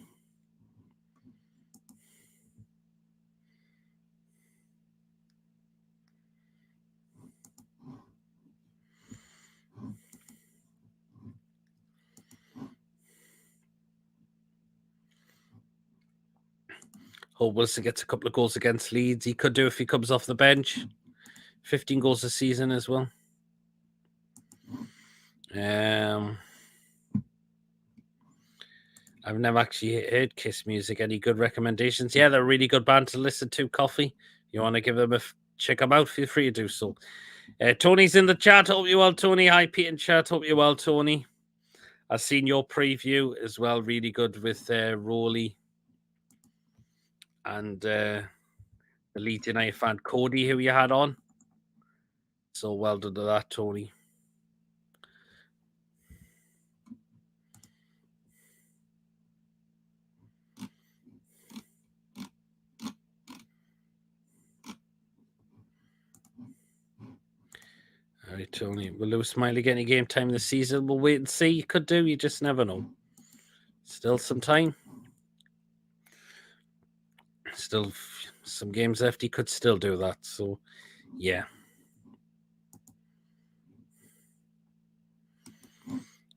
Hope Wilson gets a couple of goals against Leeds. He could do if he comes off the bench. 15 goals a season as well. I've never actually heard Kiss music. Any good recommendations? Yeah, they're a really good band to listen to. Coffee. You want to give them check them out? Feel free to do so. Tony's in the chat. Hope you're well, Tony. Hi, Pete in chat. Hope you're well, Tony. I've seen your preview as well. Really good with Rowley and the Leeds United fan Cody, who you had on. So well done to that, Tony. All right, Tony. Will Lewis Smiley get any game time this season? We'll wait and see. You could do. You just never know. Still some time. Still some games left. He could still do that. So, yeah.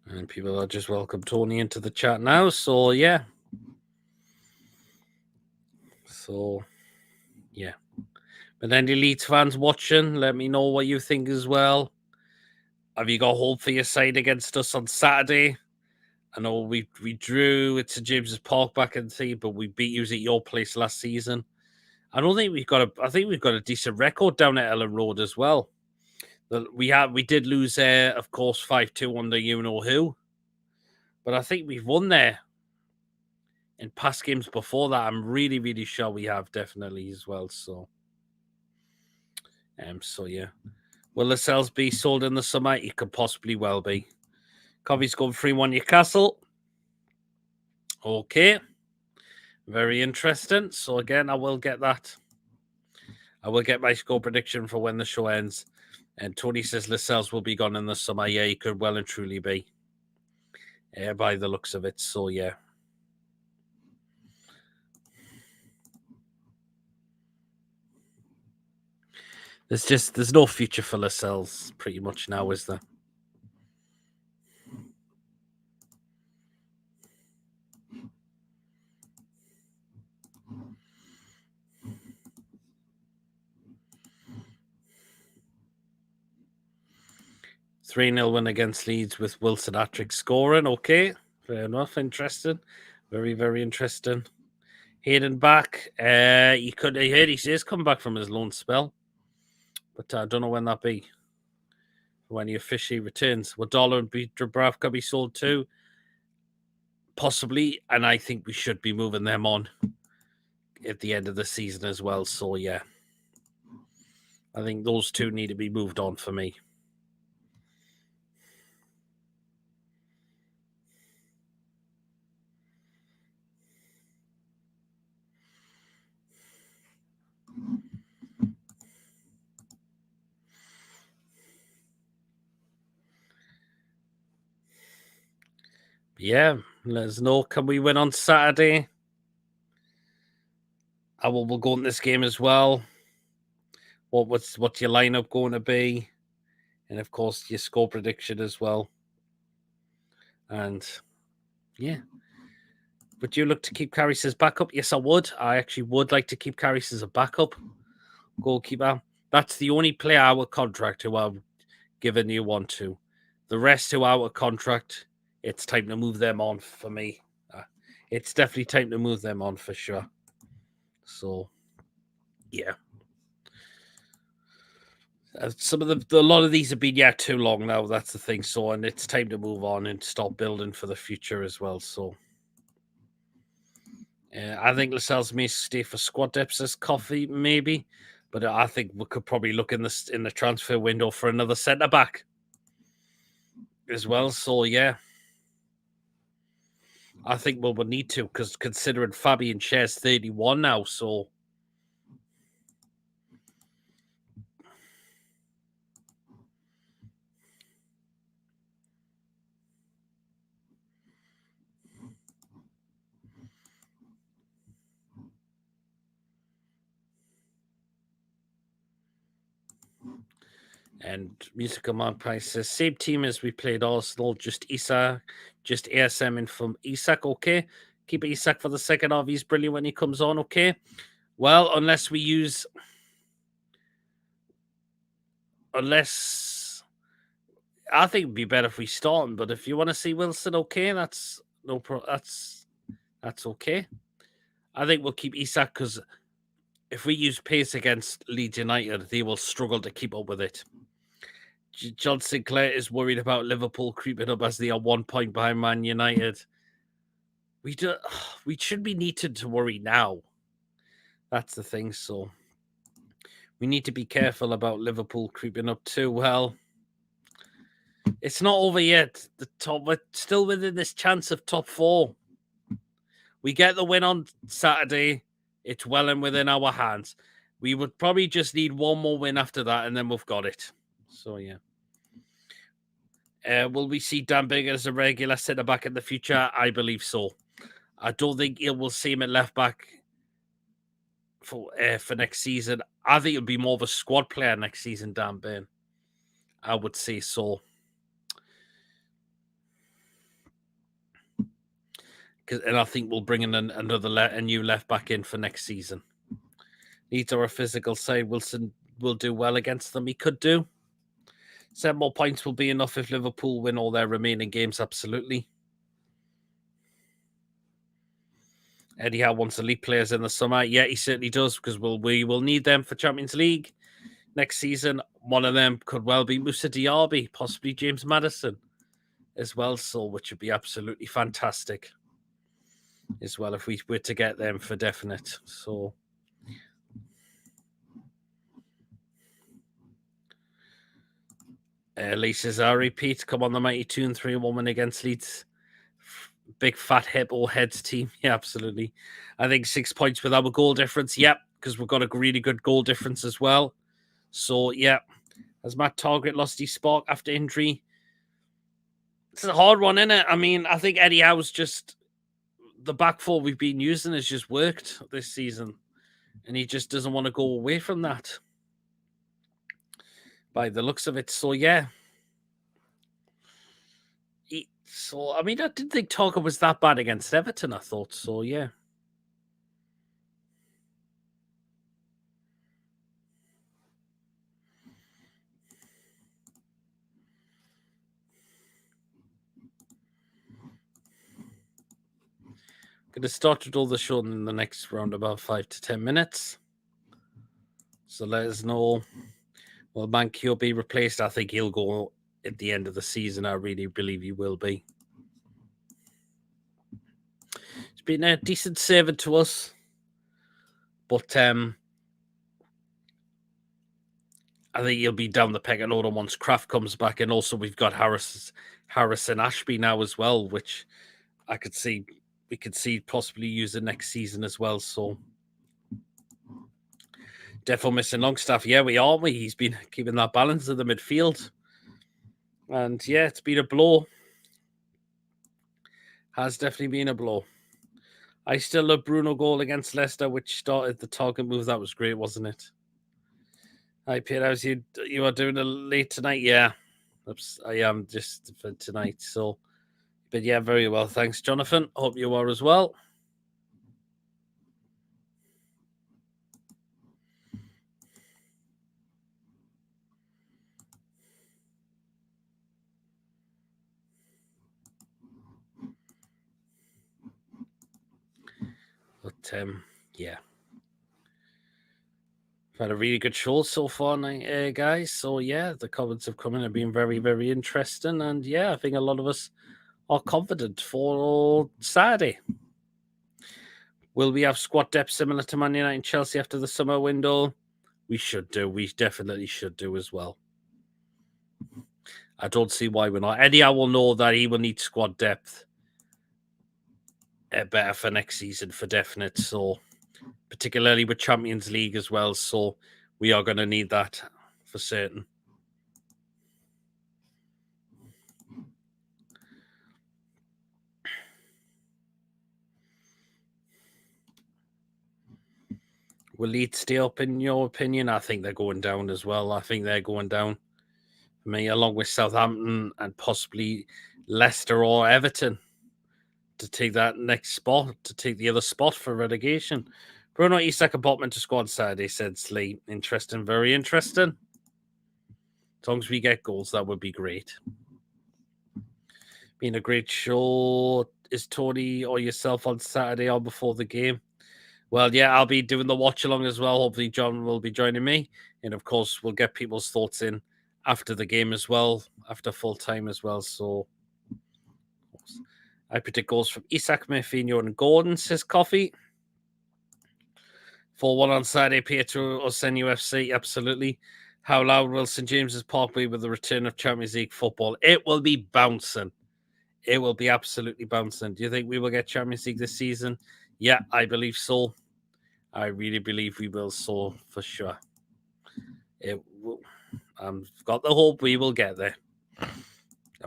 And people are just welcome Tony into the chat now. So, yeah. So, yeah. But any Leeds fans watching, let me know what you think as well. Have you got hope for your side against us on Saturday? I know we drew at St James's Park back in the day, but we beat you at your place last season. I don't think I think we've got a decent record down at Elland Road as well. We did lose of course, 5-2 under you know who. But I think we've won there in past games before that. I'm really, really sure we have definitely as well. So yeah. Will the cells be sold in the summer? It could possibly well be. Coffee's going 3-1 Newcastle. Okay. Very interesting. So again, I will get that. I will get my score prediction for when the show ends. And Tony says Lascelles will be gone in the summer. Yeah, he could well and truly be. By the looks of it. So, yeah. There's no future for Lascelles pretty much now, is there? Three 0 win against Leeds with Wilson hat-trick scoring. Okay, fair enough. Interesting. Very, very interesting. Hayden back. He heard he says come back from his loan spell, but I don't know when that be. When he officially returns, will Dollar and Dubravka be sold too? Possibly, and I think we should be moving them on at the end of the season as well. So yeah, I think those two need to be moved on for me. Yeah, let us know. Can we win on Saturday? We'll go in this game as well. What's your lineup going to be? And of course, your score prediction as well. And yeah. Would you look to keep Carrius as backup? Yes, I would. I actually would like to keep Carrius as a backup goalkeeper. That's the only player out of contract who I've given you one to. The rest who are out of contract, it's time to move them on for me. It's definitely time to move them on for sure. So, yeah. A lot of these have been too long now. That's the thing. So, and it's time to move on and start building for the future as well. So, I think Lascelles may stay for squad depth as Coffee, maybe, but I think we could probably look in the transfer window for another centre back as well. So yeah, I think we'll need to, because considering Fabian shares 31 now, so. And Musical Man Price says, same team as we played Arsenal, just Isak, just ASM in from Isak, okay? Keep Isak for the second half. He's brilliant when he comes on, okay? Well, unless I think it'd be better if we start him, but if you want to see Wilson, okay, that's no that's okay. I think we'll keep Isak, because if we use pace against Leeds United, they will struggle to keep up with it. John Sinclair is worried about Liverpool creeping up as they are 1 point behind Man United. We should be needed to worry now. That's the thing. So we need to be careful about Liverpool creeping up too. Well, it's not over yet. We're still within this chance of top four. We get the win on Saturday. It's well and within our hands. We would probably just need one more win after that, and then we've got it. So yeah. Will we see Dan Bigger as a regular centre back in the future? I believe so. I don't think we'll see him at left back for next season. I think it'll be more of a squad player next season, Dan Burn. I would say so. And I think we'll bring in a new left back in for next season. Leeds are a physical side. Wilson will do well against them. He could do. 7 more points will be enough if Liverpool win all their remaining games, absolutely. Eddie Howe wants elite players in the summer. Yeah, he certainly does, because we will need them for Champions League next season. One of them could well be Moussa Diaby, possibly James Maddison as well, so which would be absolutely fantastic as well if we were to get them for definite. So Lee says, I repeat, come on the mighty 2-3 win against Leeds. Big fat hippo heads team. Yeah, absolutely. I think 6 points with our goal difference. Yep, because we've got a really good goal difference as well. So, yeah, Has Matt Target lost his spark after injury? It's a hard one, isn't it? I mean, I think Eddie Howe's just the back four we've been using has just worked this season, and he just doesn't want to go away from that by the looks of it. So yeah, I mean, I didn't think Target was that bad against Everton. I thought so. Yeah. Going to start with all the show in the next round about 5 to 10 minutes. So let us know. Will Mankio be replaced? I think he'll go at the end of the season. I really believe he will be. He's been a decent servant to us, but I think he'll be down the pecking order once Kraft comes back, and also we've got Harrison Ashby now as well, which I could see we could see possibly using next season as well. So definitely missing Longstaff. Yeah, we are. He's been keeping that balance in the midfield. And yeah, it's been a blow. Has definitely been a blow. I still love Bruno goal against Leicester, which started the target move. That was great, wasn't it? Hi, Peter. How's you are doing a late tonight? Yeah, I am just for tonight. So, but yeah, very well. Thanks, Jonathan. Hope you are as well. But yeah, I've had a really good show so far, guys. So yeah, the comments have come in and been very, very interesting, and yeah, I think a lot of us are confident for Saturday. Will we have squad depth similar to Man United and Chelsea after the summer window? We should do. We definitely should do as well. I don't see why we're not. Eddie, I will know that he will need squad depth better for next season for definite. So, particularly with Champions League as well. So, we are going to need that for certain. Will Leeds stay up in your opinion? I think they're going down as well. I think they're going down for me, along with Southampton and possibly Leicester or Everton to take that next spot, to take the other spot for relegation. Bruno Isak and Botman to squad Saturday, said Slee. Interesting, very interesting. As long as we get goals, that would be great. Been a great show. Is Tony or yourself on Saturday or before the game? Well, yeah, I'll be doing the watch along as well. Hopefully, John will be joining me. And of course, we'll get people's thoughts in after the game as well, after full time as well. So I predict goals from Isak, Murphy, and Gordon, says Coffee. 4-1 on Saturday, Pietro or Sen UFC. Absolutely. How loud will St. James's Park be with the return of Champions League football? It will be bouncing. It will be absolutely bouncing. Do you think we will get Champions League this season? Yeah, I believe so. I really believe we will, so for sure. It will. Got the hope we will get there.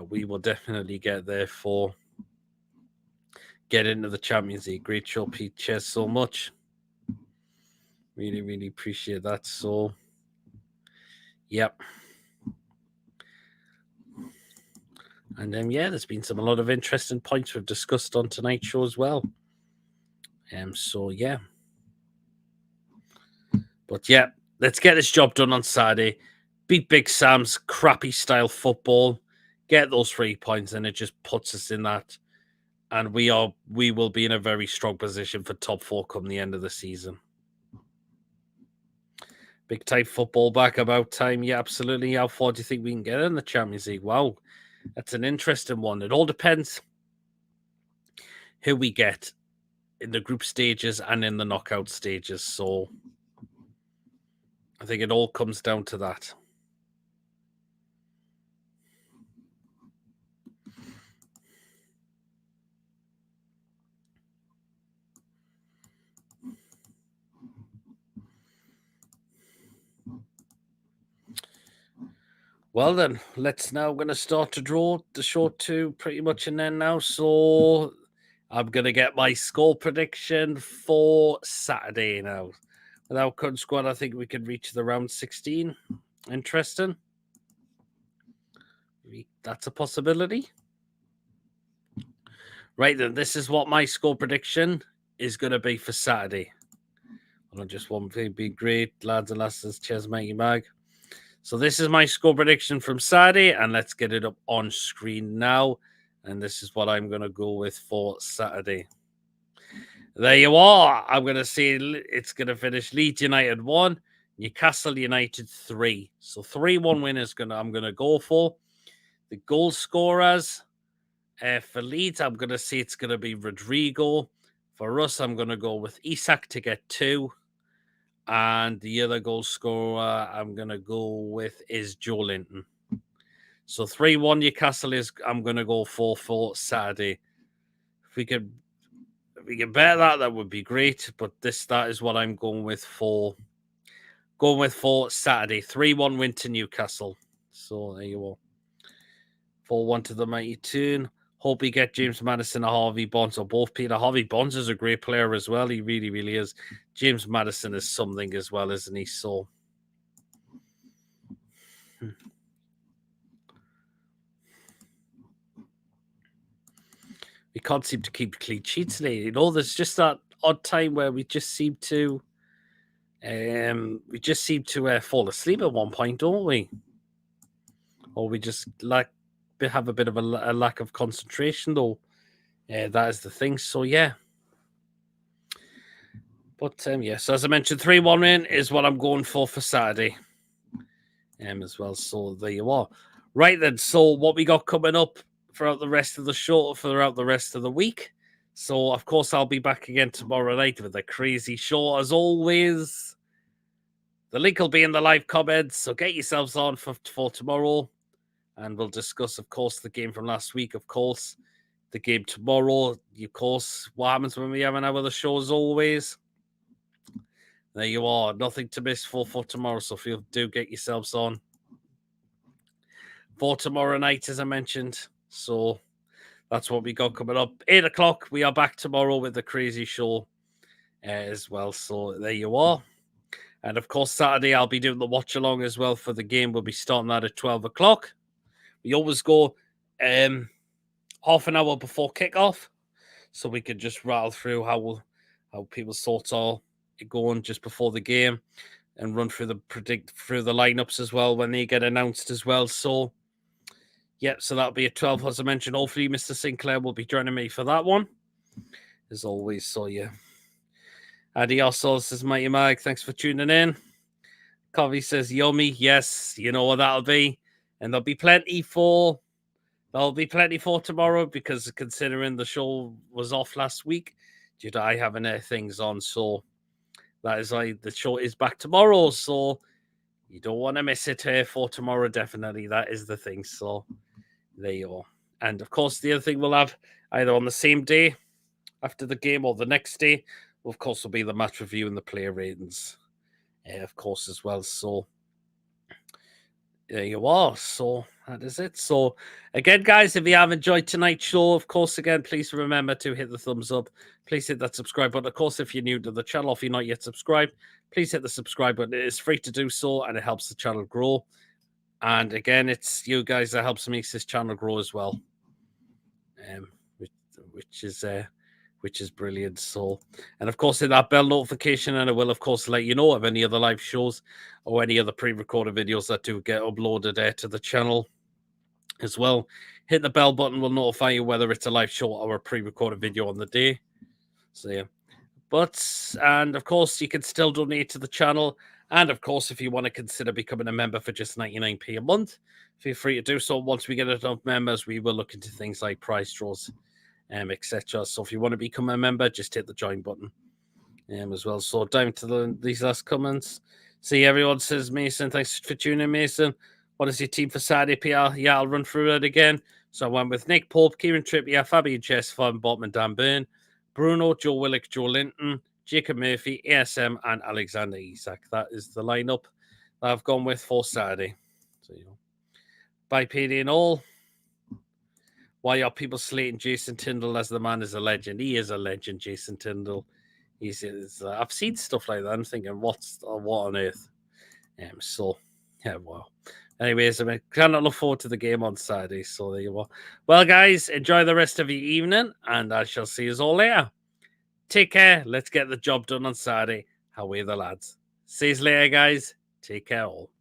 We will definitely get there for get into the Champions League. Great show, Pete. Cheers so much. Really, really appreciate that. So, yep. And yeah, there's been a lot of interesting points we've discussed on tonight's show as well. So yeah. But yeah, let's get this job done on Saturday. Beat Big Sam's crappy style football. Get those 3 points, and it just puts us in that. And we will be in a very strong position for top 4 come the end of the season. Big time football back about time. Yeah, absolutely. How far do you think we can get in the Champions League? Wow, that's an interesting one. It all depends who we get in the group stages and in the knockout stages. So I think it all comes down to that. Well then, let's now going to start to draw the short two pretty much an end now. So I'm going to get my score prediction for Saturday now. Without current squad, I think we could reach the round 16. Interesting. That's a possibility. Right then, this is what my score prediction is going to be for Saturday. Hold on, just one thing, be great, lads and lasses. Cheers, Mikey Mag. So this is my score prediction from Saturday, and let's get it up on screen now. And this is what I'm going to go with for Saturday. There you are. I'm going to say it's going to finish Leeds United 1, Newcastle United 3. So 3-1 win is I'm going to go for. The goal scorers for Leeds, I'm going to say it's going to be Rodrigo. For us, I'm going to go with Isak to get 2. And the other goal scorer I'm going to go with is Joe Linton. So 3-1 Newcastle is I'm going to go for Saturday. If we could bet that would be great. But that is what I'm going with for Saturday. 3-1 win to Newcastle. So there you go. 4-1 to the mighty tune. Hope we get James Maddison or Harvey Bonds or both. Peter Harvey Bonds is a great player as well. He really, really is. James Maddison is something as well, isn't he? So we can't seem to keep clean sheets lately. You know, there's just that odd time where we just seem to fall asleep at one point, don't we? Or we just have a bit of a lack of concentration, though. That is the thing. So yeah. But yes, as I mentioned, 3-1 win is what I'm going for Saturday. As well. So there you are. Right then. So what we got coming up throughout the rest of the show, throughout the rest of the week. So of course I'll be back again tomorrow night with a crazy show as always. The link will be in the live comments, so get yourselves on for tomorrow, and we'll discuss, of course, the game from last week. Of course, the game tomorrow. Of course, what happens when we have an hour of the show as always. There you are. Nothing to miss for tomorrow. So if you do get yourselves on for tomorrow night, as I mentioned. So that's what we got coming up. 8 o'clock. We are back tomorrow with the crazy show as well. So there you are. And of course, Saturday I'll be doing the watch along as well for the game. We'll be starting that at 12 o'clock. We always go half an hour before kickoff, so we could just rattle through how people's thoughts are going just before the game, and run through the lineups as well when they get announced as well. So, yeah, so that'll be at 12, as I mentioned. Hopefully, Mr. Sinclair will be joining me for that one, as always. So, yeah. Adios, says Mighty Mag. Thanks for tuning in. Covey says, yummy. Yes, you know what that'll be. And there'll be plenty for tomorrow, because considering the show was off last week due to I having things on. So that is why the show is back tomorrow. So you don't want to miss it for tomorrow. Definitely. That is the thing. So there you are. And of course, the other thing we'll have either on the same day after the game or the next day, of course, will be the match review and the player ratings, of course, as well. So there you are. So that is it. So again, guys, if you have enjoyed tonight's show, of course, again, please remember to hit the thumbs up. Please hit that subscribe button. Of course, if you're new to the channel, if you're not yet subscribed, please hit the subscribe button. It is free to do so, and it helps the channel grow. And again, it's you guys that helps make this channel grow as well, which is brilliant. So, and of course, hit that bell notification, and it will, of course, let you know of any other live shows or any other pre-recorded videos that do get uploaded to the channel as well. Hit the bell button will notify you whether it's a live show or a pre-recorded video on the day. So yeah, and of course, you can still donate to the channel. And of course, if you want to consider becoming a member for just 99p a month, feel free to do so. Once we get enough members, we will look into things like prize draws, etc. So if you want to become a member, just hit the join button as well. So down to these last comments. See, everyone says, Mason, thanks for tuning in, Mason. What is your team for Saturday, PR? Yeah, I'll run through it again. So I went with Nick Pope, Kieran Trippier, Fabian Chess, Fun, Botman, Dan Byrne, Bruno, Joe Willock, Joe Linton, Jacob Murphy, ASM, and Alexander Isak. That is the lineup that I've gone with for Saturday. So, you know. by PD and all. Why are people slating Jason Tyndall as the man is a legend? He is a legend, Jason Tyndall. I've seen stuff like that. I'm thinking, what on earth? So, yeah, well. Anyways, I cannot look forward to the game on Saturday. So there you go. Well, guys, enjoy the rest of your evening, and I shall see you all later. Take care. Let's get the job done on Saturday. Away the lads. See you later, guys. Take care all.